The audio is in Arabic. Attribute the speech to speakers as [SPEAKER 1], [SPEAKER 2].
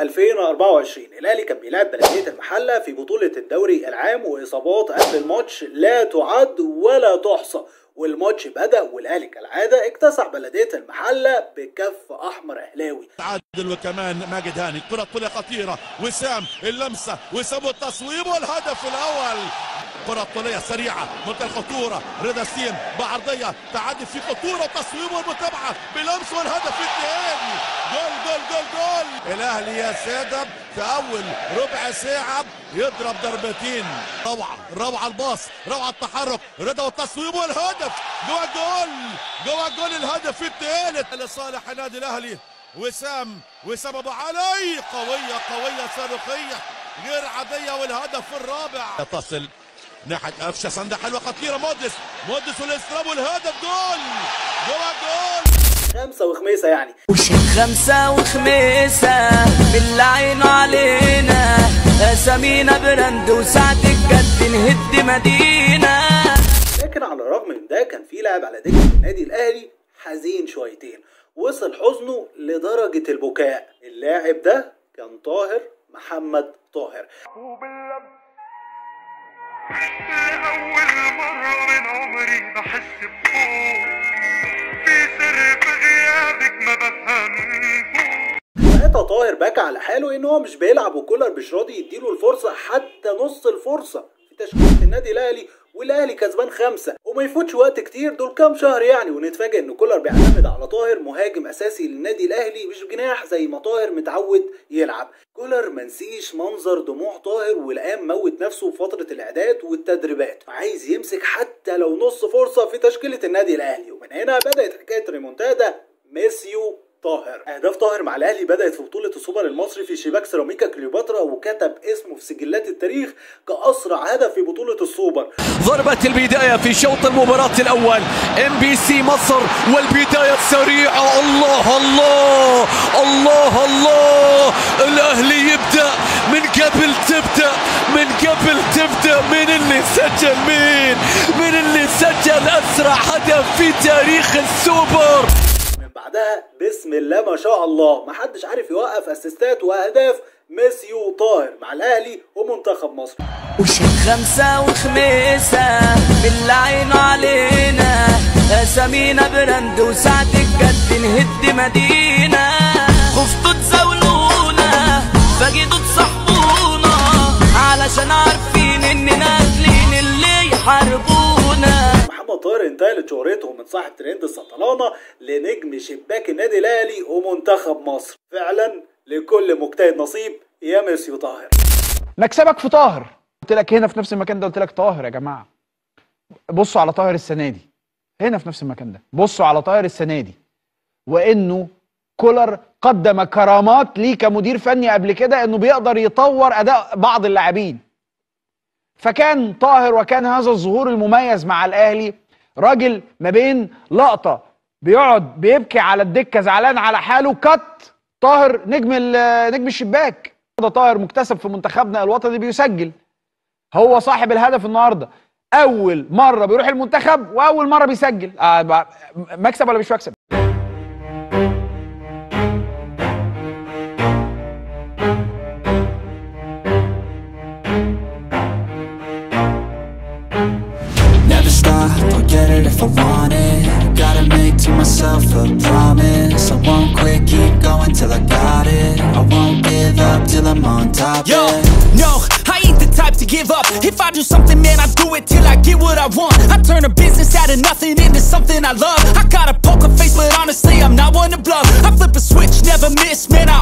[SPEAKER 1] 2024 الاهلي كان بيلعب بلدية المحلة في بطولة الدوري العام، واصابات قبل الماتش لا تعد ولا تحصى، والماتش بدأ والاهلي كالعادة اكتسح بلدية المحلة بكف احمر اهلاوي.
[SPEAKER 2] تعادل وكمان ماجد هاني، كرة طولية خطيرة، وسام اللمسة وسام التصويب والهدف الاول. كرة طولية سريعة منتهى الخطورة، رضا سين بعرضية تعدي في خطورة، تصويب والمتابعة بلمس والهدف الثاني. جول جول جول جول. الاهلي يا سادة في اول ربع ساعة يضرب ضربتين، روعة الباص، روعة التحرك، رضا والتصويب والهدف جوه الجول، جوه الجول الهدف الثالث لصالح النادي الاهلي. وسام ابو علي، قوية صاروخية غير عادية، والهدف الرابع. تصل ناحية قفشة، صندة حلوة خطيرة، مودس والاستلام والهدف جول جوه الجول.
[SPEAKER 1] خمسة وخميسة يعني
[SPEAKER 3] خمسة وخميسة بالله عينه علينا، اسامينا براند وساعة الجد نهد مدينة.
[SPEAKER 1] لكن على الرغم من ده كان في لاعب على دكة النادي الاهلي حزين شويتين، وصل حزنه لدرجة البكاء. اللاعب ده كان طاهر محمد طاهر.
[SPEAKER 4] لأول مرة من عمري بحس بخوف، في سر في غيابك ما بفهمه.
[SPEAKER 1] ساعتها طاهر بكى على حاله ان هو مش بيلعب، وكولر مش راضي يديله الفرصة حتى نص الفرصة في تشكيلة النادي الاهلي، والاهلي كسبان 5 وما يفوتش وقت كتير، دول كام شهر يعني، ونتفاجئ ان كولر بيعتمد على طاهر مهاجم اساسي للنادي الاهلي مش جناح زي ما طاهر متعود يلعب. كولر منسيش منظر دموع طاهر والقام موت نفسه في فترة الاعداد والتدريبات، عايز يمسك حتى لو نص فرصة في تشكيلة النادي الاهلي. ومن هنا بدأت حكاية ريمونتادا ميسيو طاهر. اهداف طاهر مع الاهلي بدأت في بطولة السوبر المصري في شباك سيراميكا كليوباترا، وكتب اسمه في سجلات التاريخ كأسرع هدف في بطولة السوبر.
[SPEAKER 5] ضربة البداية في شوط المباراة الأول، MBC مصر، والبداية السريعة. الله الله الله الله، الأهلي يبدأ من قبل تبدأ، من اللي سجل، من اللي سجل أسرع هدف في تاريخ السوبر.
[SPEAKER 1] بعدها بسم الله ما شاء الله، محدش عارف يوقف اسيستات واهداف ميسيو طاهر مع الاهلي ومنتخب مصر.
[SPEAKER 3] خمسة وخميسة بالله عينه علينا، اسامينا براند وساعة الجد نهد مدينة. خفتوا تزاولونا فجيتوا تصاحبونا، علشان عارفين اننا نازلين اللي يحاربونا.
[SPEAKER 1] محمد طاهر انتقلت شهرته من صاحب ترند السطلانة لنجم شباك النادي الاهلي ومنتخب مصر. فعلا لكل مجتهد نصيب يا ميسيو طاهر.
[SPEAKER 6] مكسبك في طاهر، قلت لك هنا في نفس المكان ده، قلت لك طاهر يا جماعه بصوا على طاهر السنه دي، هنا في نفس المكان ده بصوا على طاهر السنه دي، وانه كولر قدم كرامات ليه كمدير فني قبل كده انه بيقدر يطور اداء بعض اللاعبين. فكان طاهر وكان هذا الظهور المميز مع الاهلي، راجل ما بين لقطه بيقعد بيبكي على الدكه زعلان على حاله، كت طاهر نجم الشباك. طاهر مكتسب في منتخبنا الوطني، بيسجل، هو صاحب الهدف النهارده، اول مره بيروح المنتخب واول مره بيسجل. مكسب ولا مش مكسب؟
[SPEAKER 7] I'll get it if I want it. Gotta make to myself a promise. I won't quit, keep going till I got it. I won't give up till I'm on top.
[SPEAKER 8] Yo, no, I ain't the type to give up. If I do something, man, I do it till I get what I want. I turn a business out of nothing into something I love. I got a poker face, but honestly, I'm not one to bluff. I flip a switch, never miss, man, I